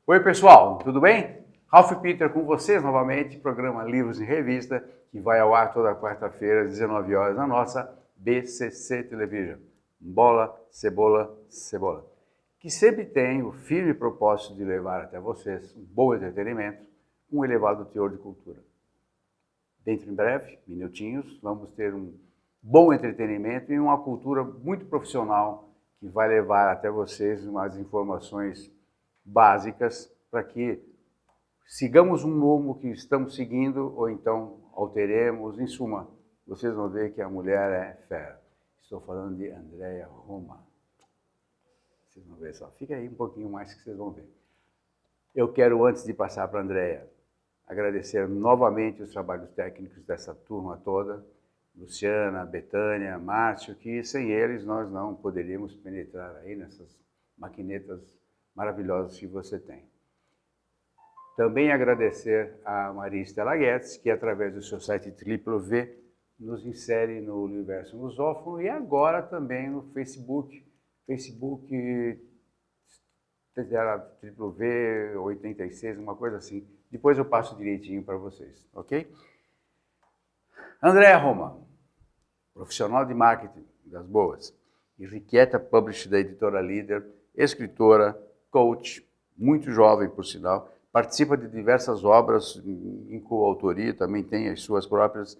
Oi pessoal, tudo bem? Ralph Peter com vocês novamente, programa Livros em Revista, que vai ao ar toda quarta-feira às 19 horas na nossa BCC Television. Bola, cebola, cebola. Que sempre tem o firme propósito de levar até vocês um bom entretenimento, um elevado teor de cultura. Dentro em breve, minutinhos, vamos ter um bom entretenimento e uma cultura muito profissional que vai levar até vocês umas informações básicas para que sigamos um rumo que estamos seguindo ou então alteremos. Em suma, vocês vão ver que a mulher é fera. Estou falando de Andréa Roma. Vocês vão ver só. Fica aí um pouquinho mais que vocês vão ver. Eu quero, antes de passar para a Andréa, agradecer novamente os trabalhos técnicos dessa turma toda, Luciana, Betânia, Márcio, que sem eles nós não poderíamos penetrar aí nessas maquinetas maravilhosas que você tem. Também agradecer a Maria Estela Guedes, que através do seu site www nos insere no universo lusófono e agora também no Facebook, www86, uma coisa assim. Depois eu passo direitinho para vocês, ok? Andréa Roma, profissional de marketing das boas, irrequieta publisher da editora Líder, escritora, coach, muito jovem por sinal, participa de diversas obras em coautoria, também tem as suas próprias,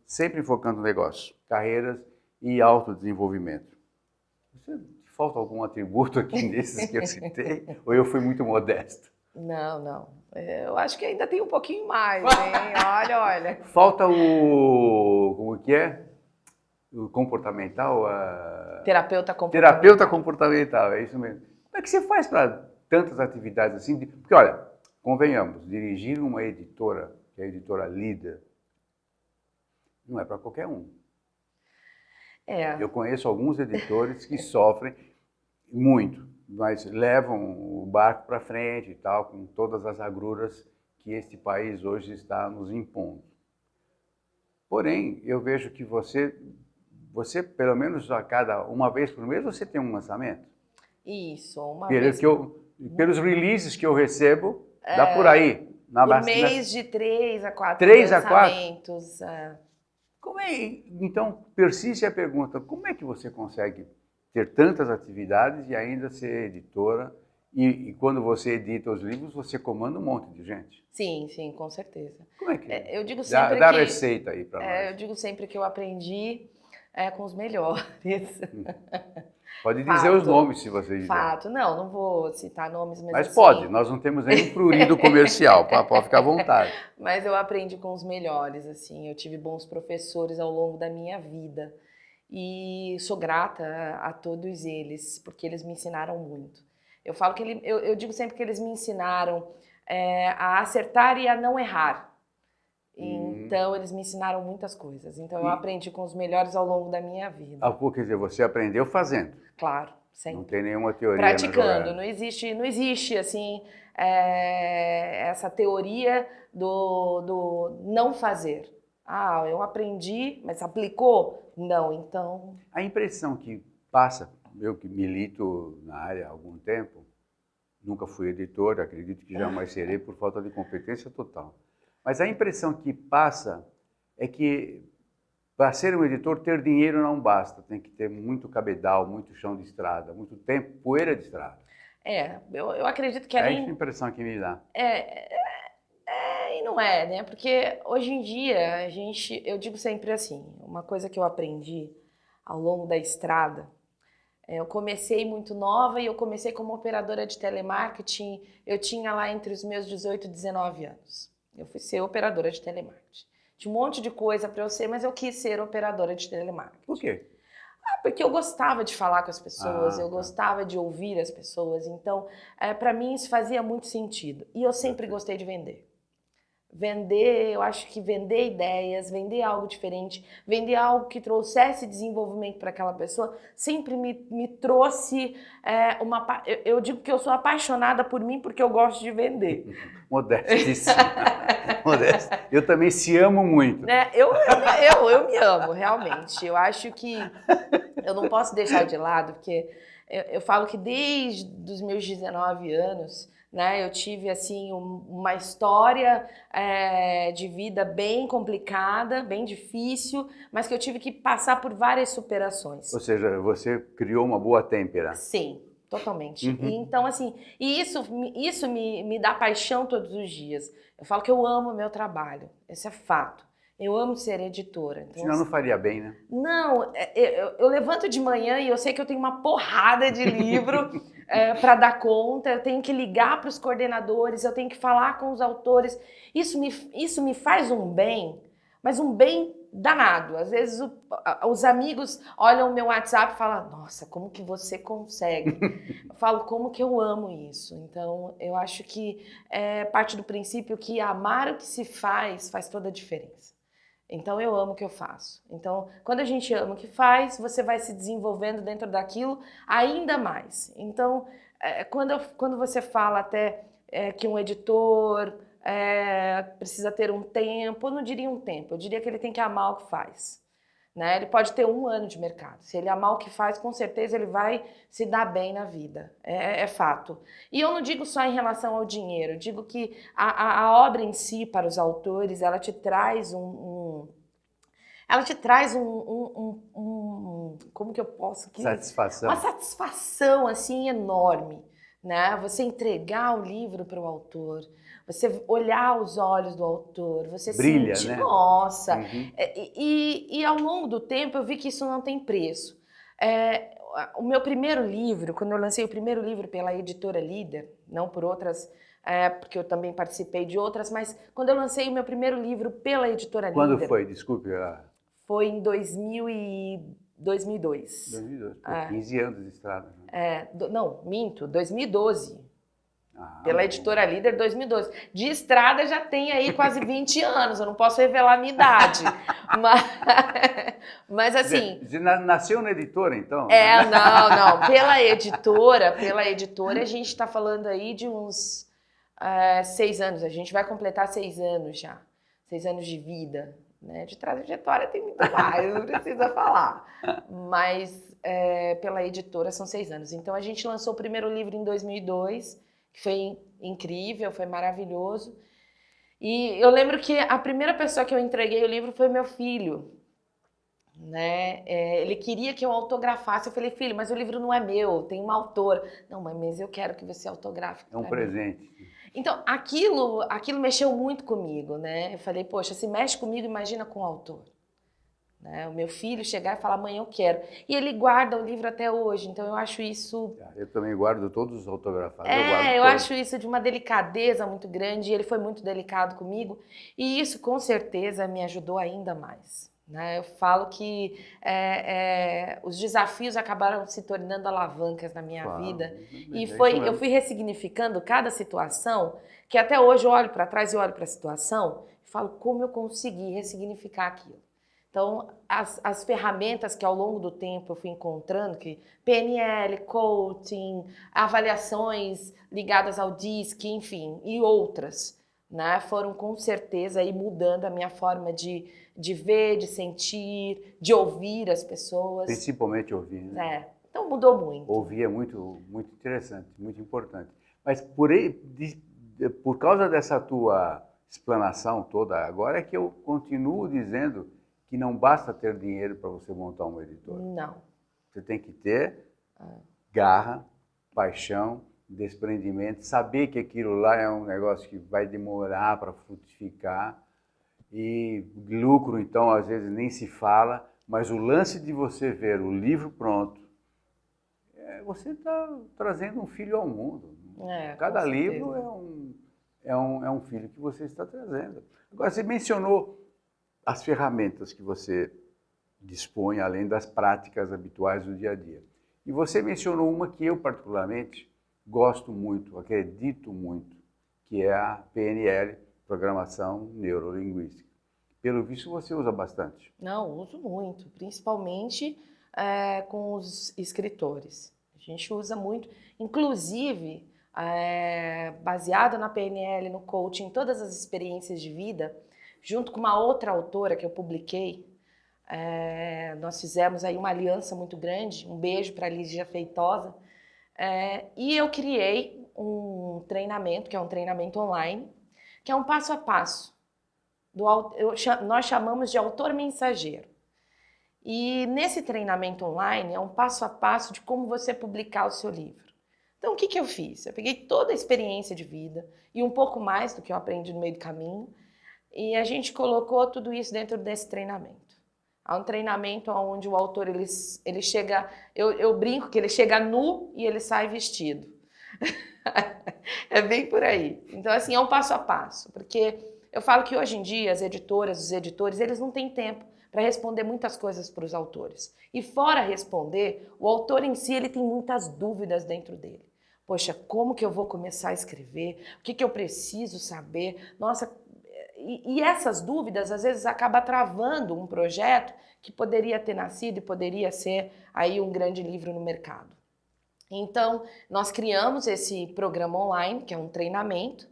sempre enfocando negócio, carreiras e autodesenvolvimento. Falta algum atributo aqui desses que eu citei? Ou eu fui muito modesto? Não. Eu acho que ainda tem um pouquinho mais, hein? Olha. Falta o... como que é? O comportamental? Terapeuta comportamental. Terapeuta comportamental, é isso mesmo. Como é que você faz para tantas atividades assim? Porque, olha, convenhamos, dirigir uma editora, que é a editora Líder, não é para qualquer um. Eu conheço alguns editores que sofrem muito, mas levam o barco para frente e tal, com todas as agruras que este país hoje está nos impondo. Porém, eu vejo que você pelo menos uma vez por mês, você tem um lançamento? Isso, uma vez. Pelos releases que eu recebo, dá por aí. Por mês de 3 a 4 lançamentos. 4? Como é? Então, persiste a pergunta, como é que você consegue ter tantas atividades e ainda ser editora? E quando você edita os livros, você comanda um monte de gente. Sim, com certeza. Como é que eu digo sempre dá receita aí para nós. Eu digo sempre que eu aprendi com os melhores. Pode dizer os nomes, se você quiser. Fato. Não vou citar nomes, mas assim, pode, nós não temos nenhum prurido comercial, pode ficar à vontade. Mas eu aprendi com os melhores, assim, eu tive bons professores ao longo da minha vida e sou grata a todos eles, porque eles me ensinaram muito. Eu falo que eu digo sempre que eles me ensinaram a acertar e a não errar. Então, eles me ensinaram muitas coisas. Então, eu aprendi com os melhores ao longo da minha vida. Quer dizer, você aprendeu fazendo? Claro, sempre. Não tem nenhuma teoria praticando, não existe assim, essa teoria do não fazer. Eu aprendi, mas aplicou? Não, então... A impressão que passa, eu que milito na área há algum tempo, nunca fui editor, acredito que jamais serei por falta de competência total. Mas a impressão que passa é que para ser um editor, ter dinheiro não basta. Tem que ter muito cabedal, muito chão de estrada, muito tempo, poeira de estrada. Eu acredito que é essa a impressão que me dá. E não é, né? Porque hoje em dia, eu digo sempre assim, uma coisa que eu aprendi ao longo da estrada, eu comecei muito nova e eu comecei como operadora de telemarketing, eu tinha lá entre os meus 18 e 19 anos. Eu fui ser operadora de telemarketing. Tinha um monte de coisa para eu ser, mas eu quis ser operadora de telemarketing. Por quê? Porque eu gostava de falar com as pessoas, eu gostava de ouvir as pessoas. Então, para mim isso fazia muito sentido. E eu sempre gostei de vender. Vender, eu acho que vender ideias, vender algo diferente, vender algo que trouxesse desenvolvimento para aquela pessoa, sempre me trouxe eu digo que eu sou apaixonada por mim porque eu gosto de vender. Modestíssima. Modesta. Eu também se amo muito. Eu me amo, realmente. Eu acho que eu não posso deixar de lado, porque eu falo que desde os meus 19 anos, né, eu tive assim uma história de vida bem complicada, bem difícil, mas que eu tive que passar por várias superações. Ou seja, você criou uma boa têmpera. Sim, totalmente. Uhum. E, então, assim, isso me dá paixão todos os dias. Eu falo que eu amo o meu trabalho, esse é fato. Eu amo ser editora. Então, Senão não faria bem, né? não, eu levanto de manhã e eu sei que eu tenho uma porrada de livro para dar conta, eu tenho que ligar para os coordenadores, eu tenho que falar com os autores. Isso me faz um bem, mas um bem danado. Às vezes os amigos olham o meu WhatsApp e falam, nossa, como que você consegue? Eu falo, como que eu amo isso? Então, eu acho que parte do princípio que amar o que se faz toda a diferença. Então, eu amo o que eu faço. Então, quando a gente ama o que faz, você vai se desenvolvendo dentro daquilo ainda mais. Então, quando você fala até que um editor precisa ter um tempo, eu não diria um tempo, eu diria que ele tem que amar o que faz. Né? Ele pode ter 1 ano de mercado. Se ele amar o que faz, com certeza ele vai se dar bem na vida. É fato. E eu não digo só em relação ao dinheiro, eu digo que a obra em si, para os autores, ela te traz como que eu posso... Satisfação. Uma satisfação, assim, enorme. Né? Você entregar o livro para o autor, você olhar os olhos do autor, você brilha, sentir, né? nossa. Uhum. E ao longo do tempo eu vi que isso não tem preço. O meu primeiro livro, quando eu lancei o primeiro livro pela editora Líder, não por outras, porque eu também participei de outras, mas quando eu lancei o meu primeiro livro pela editora Líder... Quando foi? Desculpe. Foi em 2002. 2002, pô, 15 anos de estrada. Né? Não, minto, 2012. Pela bom. editora Líder, 2012. De estrada já tem aí quase 20 anos, eu não posso revelar a minha idade. Mas assim... Você nasceu na editora, então? Não. Pela editora a gente está falando aí de uns 6 anos. A gente vai completar 6 anos já. 6 anos de vida. Né? De trajetória tem muito mais, não precisa falar. Mas pela editora são 6 anos. Então a gente lançou o primeiro livro em 2002, que foi incrível, foi maravilhoso. E eu lembro que a primeira pessoa que eu entreguei o livro foi meu filho. Né? Ele queria que eu autografasse. Eu falei, filho, mas o livro não é meu, tem uma autora. Não, mãe, mas eu quero que você autografe. É um presente. Mim. Então, aquilo mexeu muito comigo, né? Eu falei, poxa, se mexe comigo, imagina com o autor. Né? O meu filho chegar e falar, mãe, eu quero. E ele guarda o livro até hoje, então eu acho isso... Eu também guardo todos os autografados. Eu acho isso de uma delicadeza muito grande, e ele foi muito delicado comigo, e isso com certeza me ajudou ainda mais. Né? Eu falo que os desafios acabaram se tornando alavancas na minha vida, e eu fui ressignificando cada situação, que até hoje eu olho para trás e olho para a situação e falo como eu consegui ressignificar aquilo. Então, as ferramentas que ao longo do tempo eu fui encontrando, que PNL, coaching, avaliações ligadas ao DISC, enfim, e outras, né, foram com certeza aí mudando a minha forma de ver, de sentir, de ouvir as pessoas. Principalmente ouvir, né? Então mudou muito. Ouvir é muito, muito interessante, muito importante. Mas por causa dessa tua explanação toda agora é que eu continuo dizendo que não basta ter dinheiro para você montar uma editora. Não. Você tem que ter garra, paixão, desprendimento, saber que aquilo lá é um negócio que vai demorar para frutificar. E lucro, então, às vezes nem se fala, mas o lance de você ver o livro pronto, você está trazendo um filho ao mundo. Cada livro é um filho que você está trazendo. Agora, você mencionou as ferramentas que você dispõe, além das práticas habituais do dia a dia. E você mencionou uma que eu, particularmente, gosto muito, acredito muito, que é a PNL, Programação Neurolinguística. Pelo visto, você usa bastante. Não, uso muito, principalmente com os escritores. A gente usa muito, inclusive, baseada na PNL, no coaching, todas as experiências de vida, junto com uma outra autora que eu publiquei, nós fizemos aí uma aliança muito grande, um beijo para a Lígia Feitosa, E eu criei um treinamento, que é um treinamento online, que é um passo a passo. Nós chamamos de autor mensageiro. E nesse treinamento online é um passo a passo de como você publicar o seu livro. Então, o que eu fiz? Eu peguei toda a experiência de vida e um pouco mais do que eu aprendi no meio do caminho, e a gente colocou tudo isso dentro desse treinamento. É um treinamento onde o autor ele chega, eu brinco que ele chega nu e ele sai vestido. É bem por aí. Então, assim, é um passo a passo, porque eu falo que hoje em dia as editoras, os editores, eles não têm tempo para responder muitas coisas para os autores. E fora responder, o autor em si ele tem muitas dúvidas dentro dele. Poxa, como que eu vou começar a escrever? O que eu preciso saber? Nossa, e essas dúvidas às vezes acabam travando um projeto que poderia ter nascido e poderia ser aí um grande livro no mercado. Então, nós criamos esse programa online, que é um treinamento,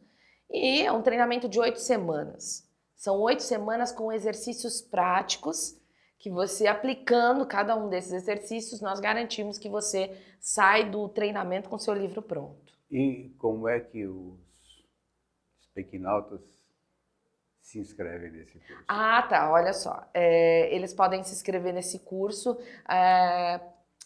e é um treinamento de 8 semanas. São 8 semanas com exercícios práticos, que você aplicando cada um desses exercícios, nós garantimos que você sai do treinamento com seu livro pronto. E como é que os pequinautas se inscrevem nesse curso? Ah, tá, olha só. Eles podem se inscrever nesse curso,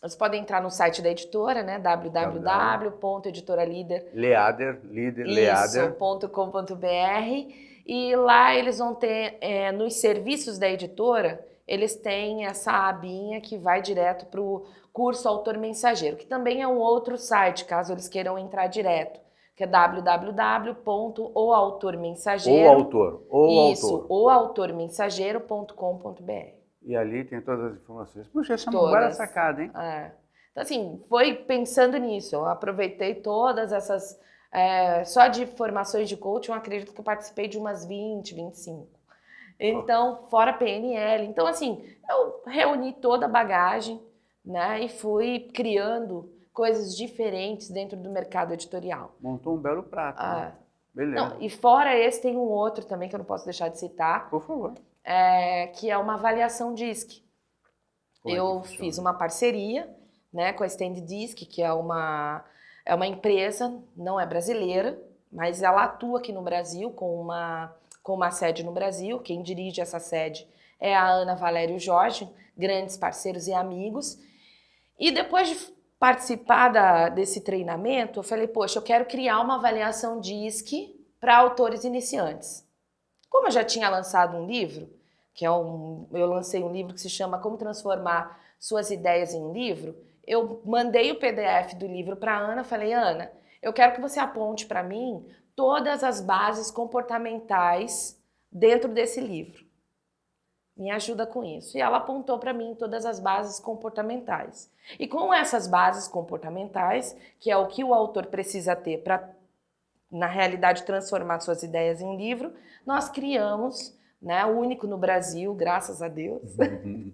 eles podem entrar no site da editora, né? www.editoralíder.com.br, e lá eles vão ter, nos serviços da editora, eles têm essa abinha que vai direto para o curso Autor Mensageiro, que também é um outro site, caso eles queiram entrar direto, que é www.oautormensageiro. Oautormensageiro.com.br. E ali tem todas as informações. Puxa, essa é uma boa sacada, hein? Então, assim, foi pensando nisso. Eu aproveitei todas essas... só de formações de coaching, eu acredito que eu participei de umas 20, 25. Então, fora PNL. Então, assim, eu reuni toda a bagagem, né? E fui criando coisas diferentes dentro do mercado editorial. Montou um belo prato. Né? Beleza. Não, e fora esse, tem um outro também que eu não posso deixar de citar. Por favor. Que é uma avaliação DISC. Eu fiz uma parceria, né, com a Stand DISC, que é uma empresa, não é brasileira, mas ela atua aqui no Brasil com uma sede no Brasil. Quem dirige essa sede é a Ana Valério Jorge, grandes parceiros e amigos. E depois de participar desse treinamento, eu falei, poxa, eu quero criar uma avaliação DISC para autores iniciantes. Como eu já tinha lançado um livro, eu lancei um livro que se chama Como Transformar Suas Ideias em um Livro, eu mandei o PDF do livro para a Ana, falei, Ana, eu quero que você aponte para mim todas as bases comportamentais dentro desse livro. Me ajuda com isso. E ela apontou para mim todas as bases comportamentais. E com essas bases comportamentais, que é o que o autor precisa ter para, na realidade, transformar suas ideias em um livro, nós criamos, né, o único no Brasil, graças a Deus.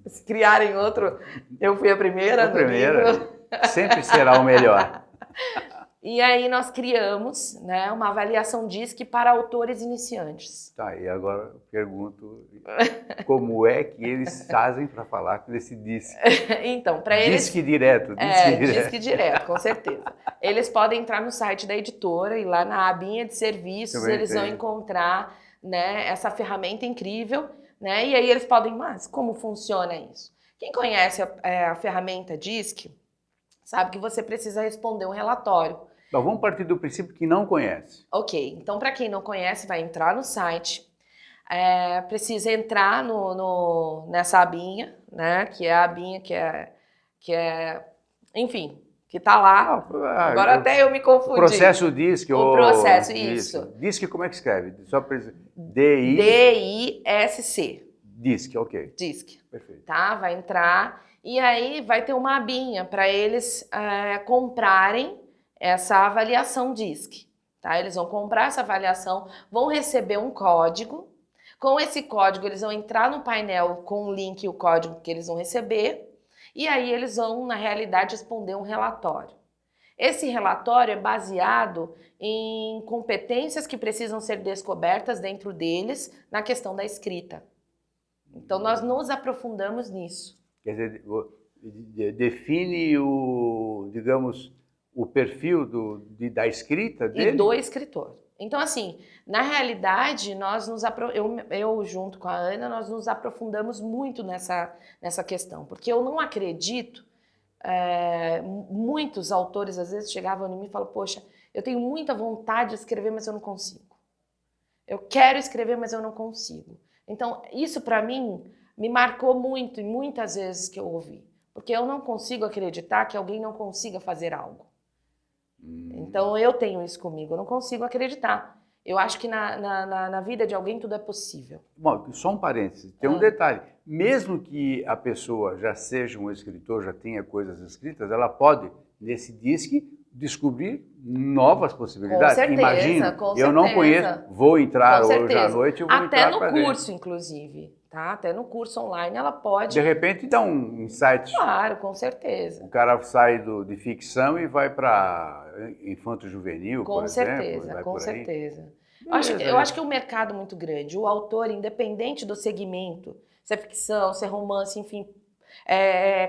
Se criarem outro, eu fui a primeira. Livro. Sempre será o melhor. E aí nós criamos, né, uma avaliação DISC para autores iniciantes. Tá, e agora eu pergunto como é que eles fazem para falar desse DISC? Então, para eles... DISC direto. DISC direto, com certeza. Eles podem entrar no site da editora e lá na abinha de serviços eles vão encontrar, né, essa ferramenta incrível, né, e aí eles podem, mas como funciona isso? Quem conhece a ferramenta DISC sabe que você precisa responder um relatório. Então, vamos partir do princípio que não conhece. Ok, então para quem não conhece, vai entrar no site, precisa entrar nessa abinha, né? Que é a abinha que é enfim, que tá lá. Agora até eu me confundi. Processo DISC. O processo, isso. DISC como é que escreve? Só D-I-S-C. DISC, ok. DISC. Perfeito. Tá, vai entrar e aí vai ter uma abinha para eles comprarem essa avaliação DISC, tá? Eles vão comprar essa avaliação, vão receber um código. Com esse código, eles vão entrar no painel com o link e o código que eles vão receber. E aí eles vão, na realidade, responder um relatório. Esse relatório é baseado em competências que precisam ser descobertas dentro deles na questão da escrita. Então, nós nos aprofundamos nisso. Quer dizer, define o perfil da escrita dele? E do escritor. Então, assim, na realidade, eu junto com a Ana, nós nos aprofundamos muito nessa questão, porque eu não acredito, muitos autores às vezes chegavam em mim e falavam, poxa, eu tenho muita vontade de escrever, mas eu não consigo. Eu quero escrever, mas eu não consigo. Então, isso para mim me marcou muito, e muitas vezes que eu ouvi, porque eu não consigo acreditar que alguém não consiga fazer algo. Então eu tenho isso comigo, eu não consigo acreditar. Eu acho que na vida de alguém tudo é possível. Bom, só um parêntese, tem um detalhe. Mesmo que a pessoa já seja um escritor, já tenha coisas escritas, ela pode, nesse disque, descobrir novas possibilidades. Com certeza, Imagina, com eu não certeza. conheço, vou entrar Com hoje certeza. à noite, eu vou Até entrar no pra curso, dentro. inclusive, tá? Até no curso online ela pode. De repente dá um insight. Claro, com certeza. O cara sai de ficção e vai para infanto-juvenil, por exemplo. Certeza, com certeza. Beleza, Eu acho que é um mercado muito grande. O autor, independente do segmento, se é ficção, se é romance, enfim,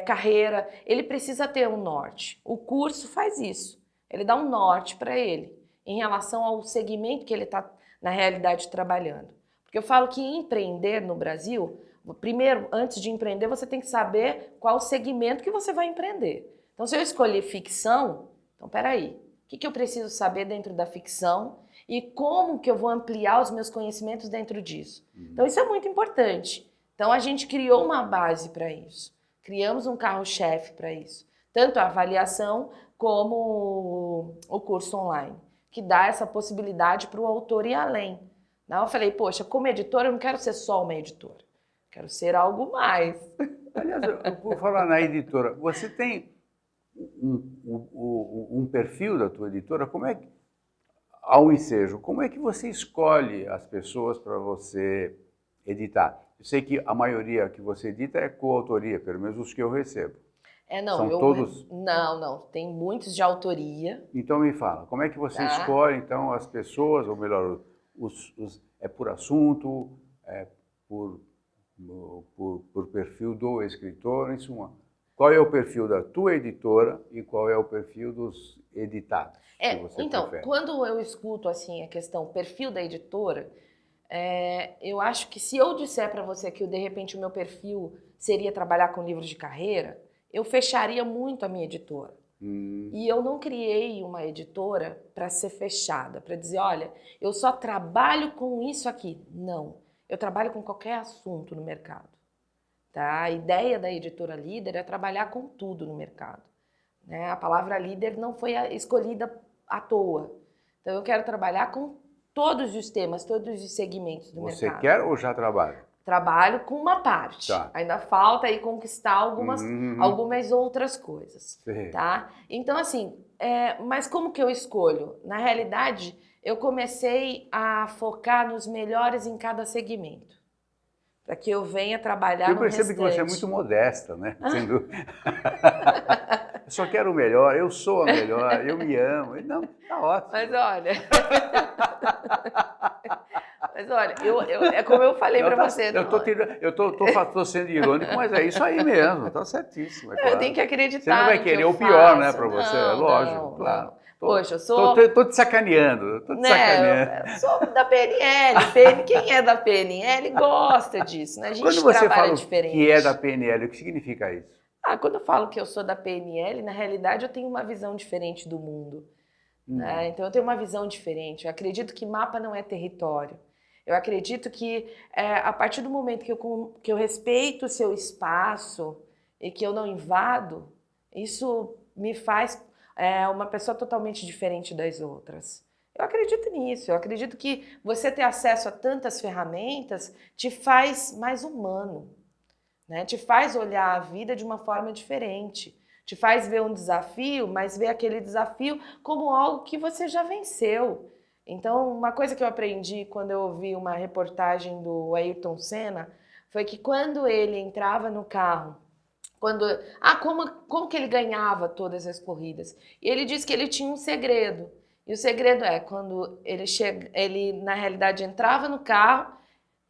carreira, ele precisa ter um norte. O curso faz isso. Ele dá um norte para ele em relação ao segmento que ele está, na realidade, trabalhando. Porque eu falo que empreender no Brasil, primeiro, antes de empreender, você tem que saber qual o segmento que você vai empreender. Então, se eu escolher ficção, então, peraí, o que eu preciso saber dentro da ficção e como que eu vou ampliar os meus conhecimentos dentro disso? Então, isso é muito importante. Então, a gente criou uma base para isso. Criamos um carro-chefe para isso. Tanto a avaliação como o curso online, que dá essa possibilidade para o autor ir além. Não, eu falei, poxa, como editora, eu não quero ser só uma editora. Quero ser algo mais. Aliás, eu vou falar na editora. Você tem um perfil da tua editora? Como é que, ao ensejo, como é que você escolhe as pessoas para você editar? Eu sei que a maioria que você edita é coautoria, pelo menos os que eu recebo. Não, São todos... Não, tem muitos de autoria. Então me fala, como é que você escolhe então as pessoas, ou melhor, é por assunto, é por perfil do escritor, em suma. Qual é o perfil da tua editora e qual é o perfil dos editados que você então, prefere? Quando eu escuto assim a questão perfil da editora, eu acho que se eu disser para você que de repente o meu perfil seria trabalhar com livros de carreira, eu fecharia muito a minha editora. E eu não criei uma editora para ser fechada, para dizer, olha, eu só trabalho com isso aqui. Não, eu trabalho com qualquer assunto no mercado. Tá? A ideia da editora líder é trabalhar com tudo no mercado. Né? A palavra líder não foi escolhida à toa. Então eu quero trabalhar com todos os temas, todos os segmentos do mercado. Você quer ou já trabalha? Trabalho com uma parte. Tá. Ainda falta aí conquistar algumas outras coisas. Sim. Tá? Então, assim, mas como que eu escolho? Na realidade, eu comecei a focar nos melhores em cada segmento. Para que eu venha trabalhar no restante. Eu percebo que você é muito modesta, né? Sendo... eu só quero o melhor, eu sou a melhor, eu me amo. Não, tá ótimo. Mas olha... Mas olha, é como eu falei para você. Eu tô sendo irônico, mas é isso aí mesmo, tá certíssimo. É claro. Eu tenho que acreditar. Você não vai querer o pior, né, para você, é lógico, claro. Poxa, eu sou... Tô te sacaneando, Eu sou da PNL. Quem é da PNL gosta disso, né? A gente Quando você trabalha fala diferente. que é da PNL, o que significa isso? Quando eu falo que eu sou da PNL, na realidade eu tenho uma visão diferente do mundo. Né? Então eu tenho uma visão diferente. Eu acredito que mapa não é território. Eu acredito que a partir do momento que eu respeito o seu espaço e que eu não invado, isso me faz uma pessoa totalmente diferente das outras. Eu acredito nisso, eu acredito que você ter acesso a tantas ferramentas te faz mais humano, né? Te faz olhar a vida de uma forma diferente, te faz ver um desafio, mas ver aquele desafio como algo que você já venceu. Então, uma coisa que eu aprendi quando eu ouvi uma reportagem do Ayrton Senna foi que quando ele entrava no carro, como que ele ganhava todas as corridas? E ele disse que ele tinha um segredo. E o segredo é quando ele na realidade entrava no carro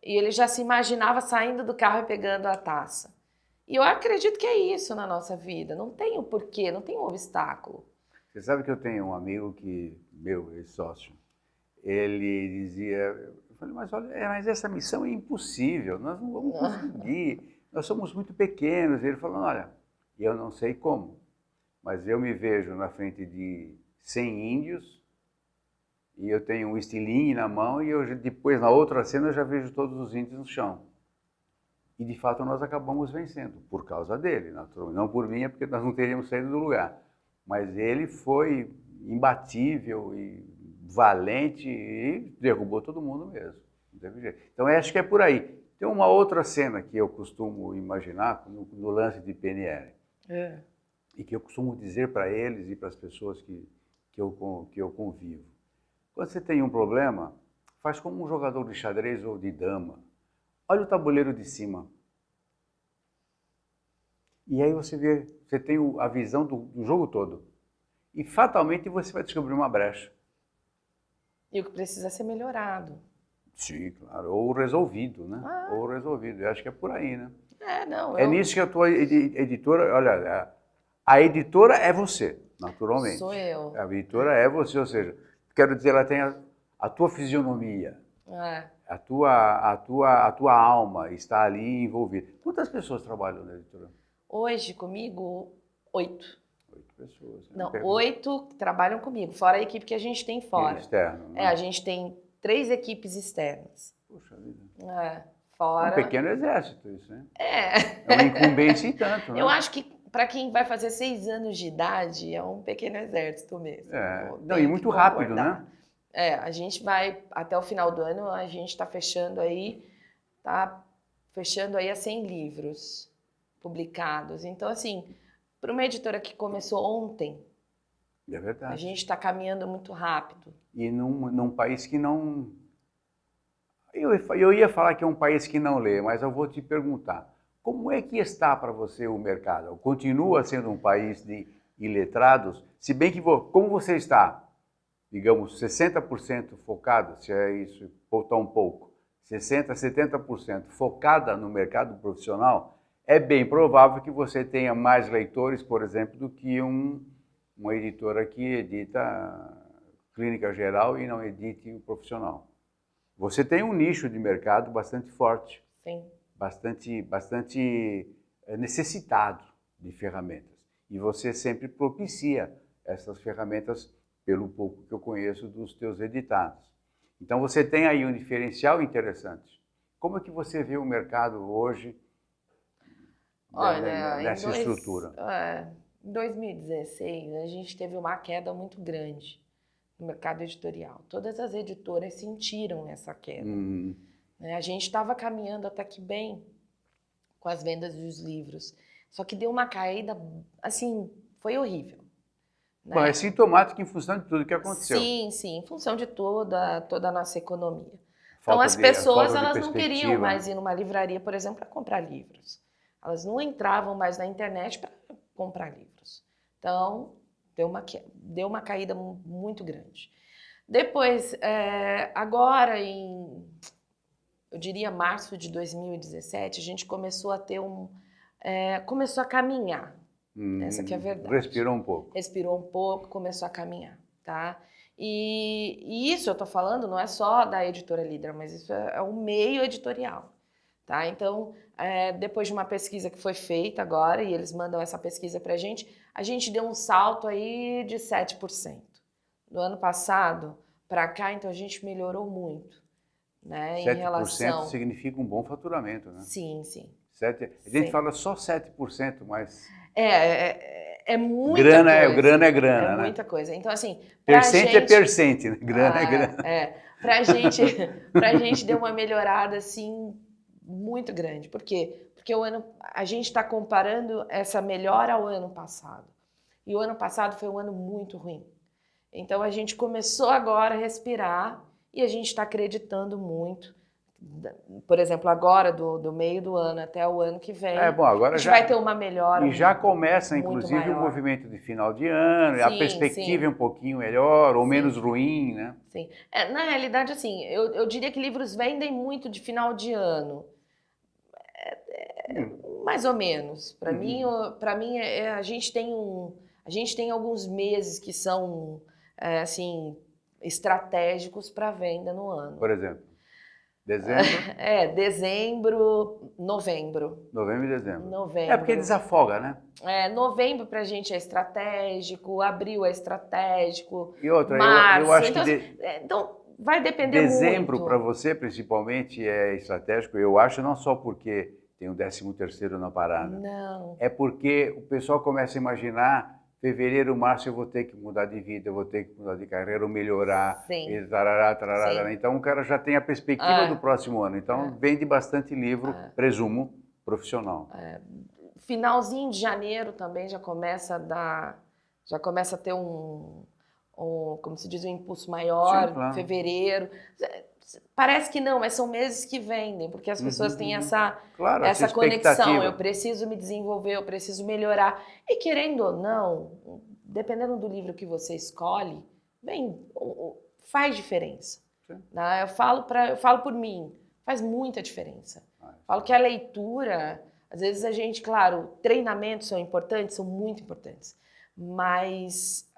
e ele já se imaginava saindo do carro e pegando a taça. E eu acredito que é isso na nossa vida. Não tem o porquê, não tem um obstáculo. Você sabe que eu tenho um amigo meu ex-sócio, ele dizia, eu falei, mas olha, mas essa missão é impossível, nós não vamos conseguir, nós somos muito pequenos. E ele falou, olha, eu não sei como, mas eu me vejo na frente de 100 índios e eu tenho um estilingue na mão e depois, na outra cena, eu já vejo todos os índios no chão. E, de fato, nós acabamos vencendo, por causa dele, naturalmente. Não por mim, porque nós não teríamos saído do lugar. Mas ele foi imbatível e valente e derrubou todo mundo mesmo. Não teve jeito. Então, acho que é por aí. Tem uma outra cena que eu costumo imaginar no lance de PNL. E que eu costumo dizer para eles e para as pessoas que eu convivo. Quando você tem um problema, faz como um jogador de xadrez ou de dama. Olha o tabuleiro de cima. E aí você tem a visão do jogo todo. E fatalmente você vai descobrir uma brecha. E o que precisa ser melhorado. Sim, claro. Ou resolvido, né? Ou resolvido. Eu acho que é por aí, né? Não. É nisso que a tua editora... Olha, a editora é você, naturalmente. Sou eu. A editora é você, ou seja, quero dizer, ela tem a tua fisionomia. A tua alma está ali envolvida. Quantas pessoas trabalham na editora? Hoje, comigo, 8. 8 pessoas. Não, 8 trabalham comigo, fora a equipe que a gente tem fora. Externo, né? A gente tem 3 equipes externas. Puxa vida. Fora... É um pequeno exército isso, né? É uma incumbência e tanto, né? Eu acho que para quem vai fazer 6 anos de idade, é um pequeno exército mesmo. Não, e muito rápido, né? A gente vai, até o final do ano, a gente está fechando aí a 100 livros publicados. Então, assim, para uma editora que começou ontem, é verdade. A gente está caminhando muito rápido. E num país que não... Eu ia falar que é um país que não lê, mas eu vou te perguntar. Como é que está para você o mercado? Continua sendo um país de iletrados? Se bem que, como você está, digamos, 60% focado, se é isso, ou tão pouco, 60%, 70% focada no mercado profissional, é bem provável que você tenha mais leitores, por exemplo, do que uma editora que edita clínica geral e não edite o profissional. Você tem um nicho de mercado bastante forte. Sim. Bastante necessitado de ferramentas. E você sempre propicia essas ferramentas, pelo pouco que eu conheço dos teus editados. Então você tem aí um diferencial interessante. Como é que você vê o mercado hoje? Olha, nessa estrutura? Em 2016, a gente teve uma queda muito grande no mercado editorial. Todas as editoras sentiram essa queda. A gente estava caminhando até que bem com as vendas dos livros. Só que deu uma caída, assim, foi horrível. Bom, é sintomático em função de tudo que aconteceu. Sim, em função de toda a nossa economia. Então as pessoas elas não queriam mais ir numa livraria, por exemplo, para comprar livros. Elas não entravam mais na internet para comprar livros. Então, deu uma caída muito grande. Depois, agora eu diria março de 2017, a gente começou a ter começou a caminhar. Essa que é a verdade. Respirou um pouco. Respirou um pouco, começou a caminhar, tá? E isso eu tô falando não é só da editora Líder, mas isso é o meio editorial, tá? Então, depois de uma pesquisa que foi feita agora, e eles mandam essa pesquisa pra gente, a gente deu um salto aí de 7%. Do ano passado para cá, então a gente melhorou muito, né? 7% em relação... significa um bom faturamento, né? Sim. A gente fala só 7%, mas... É muita grana coisa. Grana é grana, né? né? Muita coisa. Então, assim... Percente é percente, né? Grana é grana. Pra gente deu uma melhorada, assim, muito grande. Por quê? Porque a gente está comparando essa melhora ao ano passado. E o ano passado foi um ano muito ruim. Então, a gente começou agora a respirar e a gente está acreditando muito. Por exemplo, agora, do meio do ano até o ano que vem, agora a gente vai ter uma melhora. E já começa, inclusive, o movimento de final de ano, a perspectiva é um pouquinho melhor ou menos ruim, né? Sim. Na realidade, assim, eu diria que livros vendem muito de final de ano. Mais ou menos. Para mim, a gente tem A gente tem alguns meses que são, assim, estratégicos para venda no ano. Por exemplo, dezembro? Dezembro, novembro. Novembro e dezembro. Novembro. É porque desafoga, né? Novembro pra gente é estratégico, abril é estratégico, E outra, março. eu acho Então, que então vai depender dezembro muito. para você, principalmente, é estratégico, eu acho, não só porque tem o 13º na parada. Não. É porque o pessoal começa a imaginar, fevereiro, março eu vou ter que mudar de vida, eu vou ter que mudar de carreira, ou melhorar, Sim. e tarará, tarará. Sim. Então o cara já tem a perspectiva do próximo ano. Então vende bastante livro, presumo, profissional. Finalzinho de janeiro também já começa a ter como se diz, um impulso maior. Sim, claro. Fevereiro. Parece que não, mas são meses que vendem, porque as pessoas têm essa conexão. Eu preciso me desenvolver, eu preciso melhorar. E querendo ou não, dependendo do livro que você escolhe, faz diferença. Né? Eu falo por mim, faz muita diferença. Falo que a leitura, às vezes a gente, claro, treinamentos são importantes, são muito importantes, mas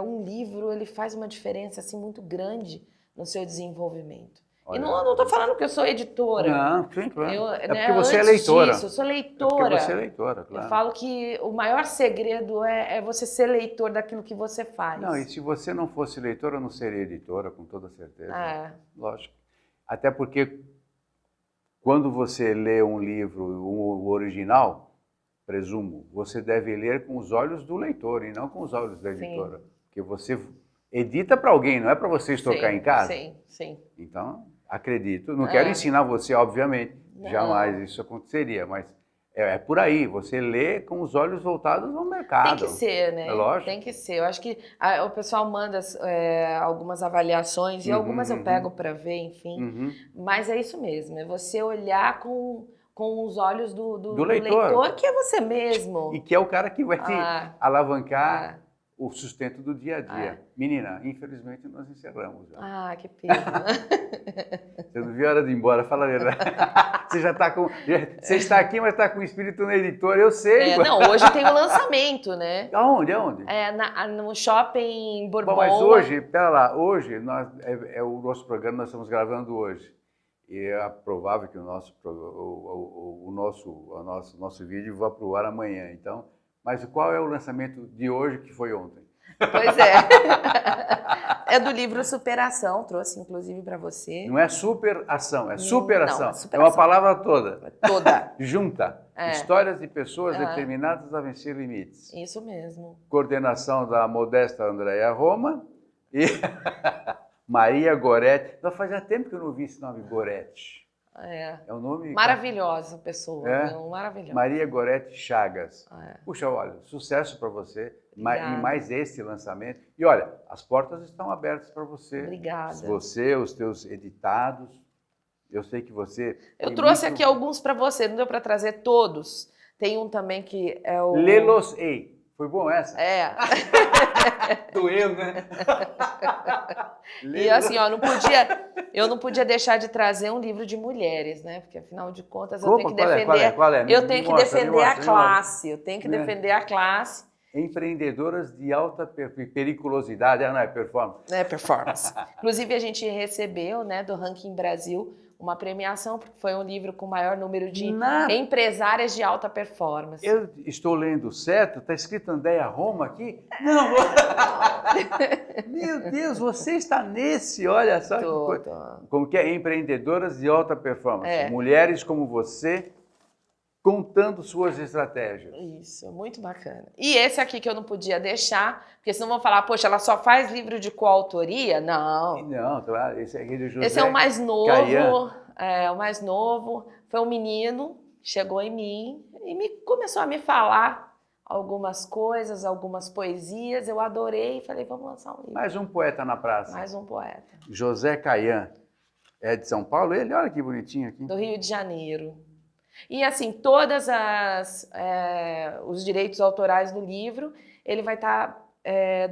um livro ele faz uma diferença assim, muito grande no seu desenvolvimento. Olha, e não estou falando que eu sou editora. Não, sim, claro. Porque você é leitora. Disso, eu sou leitora. É porque você é leitora, claro. Eu falo que o maior segredo é você ser leitor daquilo que você faz. Não, e se você não fosse leitora, não seria editora, com toda certeza. Lógico. Até porque quando você lê um livro, o original, presumo, você deve ler com os olhos do leitor e não com os olhos da editora. Sim. Porque você edita para alguém, não é para você estocar em casa. Sim, sim. Então, acredito. Não quero ensinar você, obviamente. Não. Jamais isso aconteceria, mas é por aí. Você lê com os olhos voltados ao mercado. Tem que ser, né? É lógico. Tem que ser. Eu acho que o pessoal manda algumas avaliações e algumas eu pego para ver, enfim. Mas é isso mesmo. É você olhar com os olhos do leitor, que é você mesmo. E que é o cara que vai te alavancar o sustento do dia a dia. Menina, infelizmente nós encerramos já. Que pena. Você não viu a hora de ir embora, fala a verdade. Você está aqui, mas está com o espírito na editora, eu sei. Não, hoje tem o lançamento, né? Aonde? No Shopping Bourbon. Bom, mas hoje, pera lá, hoje é o nosso programa, nós estamos gravando hoje. E é provável que o nosso vídeo vá para o ar amanhã. Então, mas qual é o lançamento de hoje que foi ontem? Pois é. É do livro Superação, trouxe inclusive para você. Não é superação, é superação. Não, é superação. É uma palavra toda. Toda. Junta. Histórias de pessoas determinadas a vencer limites. Isso mesmo. Coordenação da modesta Andréia Roma e Maria Goretti. Fazia tempo que eu não vi esse nome, Goretti. É um nome... Maravilhosa pessoa, maravilhosa. Maria Goretti Chagas. Puxa, olha, sucesso para você. Obrigada. E mais este lançamento. E olha, as portas estão abertas para você. Obrigada. Você, os teus editados. Eu sei que você... Eu trouxe aqui alguns para você, não deu para trazer todos. Tem um também que é o... Lelos Ei. Foi bom essa? Doeu, né? E assim, eu não podia deixar de trazer um livro de mulheres, né? Porque afinal de contas eu tenho que defender. Qual é? Eu tenho que defender a classe. Eu tenho que defender a classe. Empreendedoras de alta periculosidade. Não é performance? É performance. Inclusive a gente recebeu, né, do Ranking Brasil, uma premiação, porque foi um livro com o maior número de empresárias de alta performance. Eu estou lendo certo? Está escrito Andréia Roma aqui? Não! Meu Deus, você está nesse, olha só. Como que é? Empreendedoras de alta performance. Mulheres como você contando suas estratégias. Isso, muito bacana. E esse aqui que eu não podia deixar, porque senão vão falar, poxa, ela só faz livro de coautoria? Não. Não, claro. Esse aqui de José Esse é o mais novo. Caian. O mais novo. Foi um menino, chegou em mim e começou a me falar algumas coisas, algumas poesias. Eu adorei e falei, vamos lançar um livro. Mais um poeta na praça. Mais um poeta. José Caian. É de São Paulo ele? Olha que bonitinho aqui. Do Rio de Janeiro. E assim, os direitos autorais do livro, ele vai estar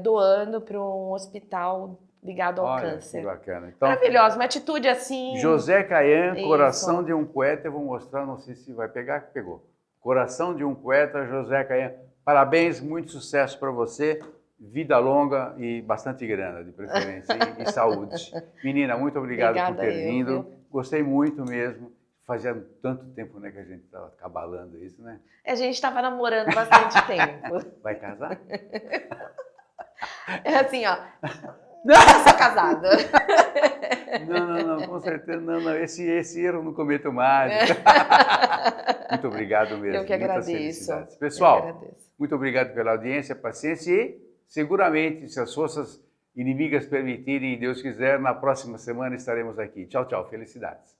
doando para um hospital ligado ao câncer. Que bacana. Então, maravilhosa, uma atitude assim... José Caian, Coração de um Poeta, eu vou mostrar, não sei se vai pegar, pegou. Coração de um Poeta, José Caian. Parabéns, muito sucesso para você, vida longa e bastante grana, de preferência, e saúde. Menina, muito obrigado Obrigada por ter vindo. viu? Gostei muito mesmo. Fazia tanto tempo, né, que a gente estava cabalando isso, né? A gente estava namorando bastante tempo. Vai casar? É assim, ó. Não, eu sou casada. Não, com certeza não. Esse erro não cometo mais. Muito obrigado mesmo. Eu que agradeço. Felicidades. Pessoal, eu que agradeço. muito obrigado pela audiência, paciência e seguramente, se as forças inimigas permitirem e Deus quiser, na próxima semana estaremos aqui. Tchau, tchau. Felicidades.